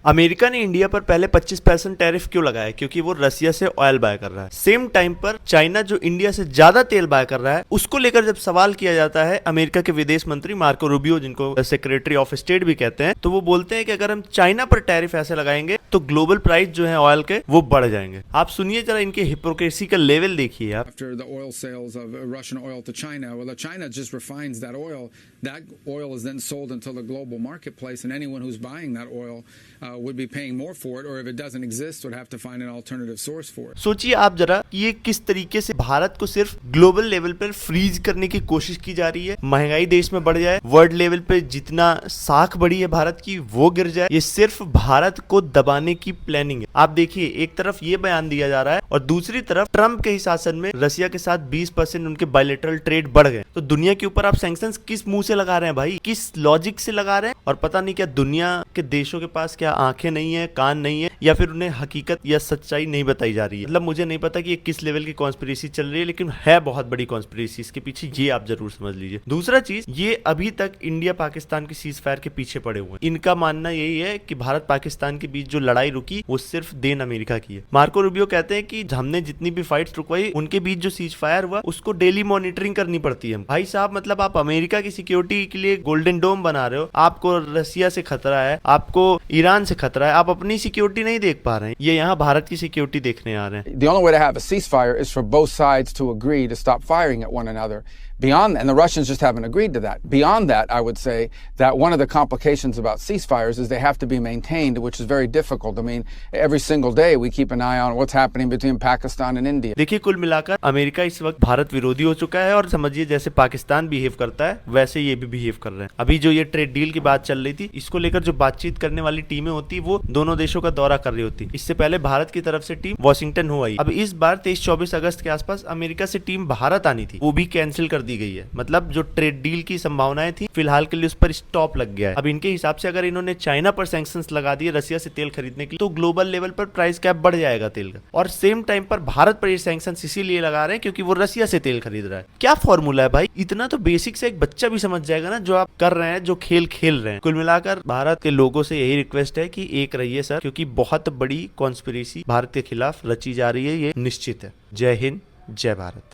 America ने India पर पहले 25% टैरिफ क्यों लगाया? क्योंकि वो रसिया से ऑयल बाय कर रहा है। सेम टाइम पर चाइना जो इंडिया से ज्यादा तेल बाय कर रहा है, उसको लेकर जब सवाल किया जाता है अमेरिका के विदेश मंत्री मार्को रूबियो, जिनको सेक्रेटरी ऑफ स्टेट भी कहते हैं, तो वो बोलते हैं कि अगर हम चाइना पर टैरिफ ऐसे लगाएंगे तो ग्लोबल प्राइस जो है ऑयल के वो बढ़ जाएंगे। आप सुनिए जरा इनके हिपोक्रेसी का लेवल देखिए आप। After the oil sales of Russian oil to China, well, China just refines that oil. That oil is then sold into the global marketplace, and anyone who's buying that oil would be paying more for it, or if it doesn't exist, would have to find an alternative source for it. सोचिए आप जरा ये किस तरीके से भारत को सिर्फ global level पर फ्रीज करने की कोशिश की जा रही है। महंगाई देश में बढ़ जाए, वर्ल्ड लेवल पे जितना साख बढ़ी है भारत की वो गिर जाए, ये सिर्फ भारत को दबाने की प्लानिंग है। आप देखिए एक तरफ ये बयान दिया जा रहा है और दूसरी तरफ ट्रंप के ही शासन में रसिया के साथ 20% उनके बायलैटरल ट्रेड बढ़ गए। तो दुनिया के ऊपर आप सैंक्शंस किस मुंह से लगा रहे हैं भाई, किस लॉजिक से लगा रहे हैं? और पता नहीं क्या दुनिया के देशों के पास क्या आंखें नहीं है, कान नहीं है, या फिर उन्हें हकीकत या सच्चाई नहीं बताई जा रही है। मतलब मुझे नहीं पता कि ये किस लेवल की कॉन्स्पिरेसी चल रही है, लेकिन है बहुत बड़ी कॉन्स्पिरेसी इसके पीछे, ये आप जरूर समझ लीजिए। दूसरा चीज, ये अभी तक इंडिया पाकिस्तान के सीज फायर के पीछे पड़े हुए हैं। इनका मानना यही है कि भारत पाकिस्तान के बीच जो लड़ाई रुकी वो सिर्फ देन अमेरिका की है। मार्को रूबियो कहते हैं कि हमने जितनी भी फाइट्स रुकवाई उनके बीच जो सीज फायर हुआ उसको डेली मॉनिटरिंग करनी पड़ती है। भाई साहब, मतलब आप अमेरिका की सिक्योरिटी के लिए गोल्डन डोम बना रहे हो, आपको रसिया से खतरा है, आपको ईरान से खतरा है, आप अपनी सिक्योरिटी नहीं देख पा रहे हैं, ये यहाँ भारत की सिक्योरिटी देखने आ रहे हैं। The only way to have a ceasefire is for both sides to agree to stop firing at one another. Beyond that, and the Russians just haven't agreed to that. Beyond that, I would say that one of the complications about ceasefires is they have to be maintained, which is very difficult. I mean, every single day we keep an eye on what's happening between Pakistan and India. देखिए कुल मिलाकर America इस वक्त भारत विरोधी हो चुका है और समझिए जैसे पाकिस्तान बिहेव करता है वैसे ये भी बिहेव कर रहे हैं। अभी जो ये ट्रेड डील की बात चल रही थी, इसको लेकर जो बातचीत करने वाली टीमें होती वो दोनों देशों का दौरा कर रही होती। इससे पहले भारत की तरफ से टीम वॉशिंगटन हो आई। अब इस बार 23-24 अगस्त के आसपास अमेरिका से टीम भारत आनी थी, वो भी कैंसिल कर दी गई है। मतलब जो ट्रेड डील की संभावनाएं थी फिलहाल के लिए उस पर स्टॉप लग गया है। अब इनके हिसाब से अगर इन्होंने चाइना पर सैंक्शंस लगा दिए रसिया से तेल खरीदने के लिए, तो ग्लोबल लेवल पर प्राइस कैप बढ़ जाएगा तेल का। और सेम टाइम पर भारत पर ये सैंक्शंस इसीलिए लगा रहे हैं क्योंकि वो रसिया से तेल खरीद रहा है। क्या फॉर्मूला है भाई? इतना तो बेसिक से एक बच्चा भी समझ जाएगा ना जो आप कर रहे हैं, जो खेल खेल रहे हैं। कुल मिलाकर भारत के लोगों से यही रिक्वेस्ट है कि एक रहिए सर, क्योंकि बहुत बड़ी कॉन्स्पिरेसी भारत के खिलाफ रची जा रही है, ये निश्चित है। जय हिंद, जय भारत।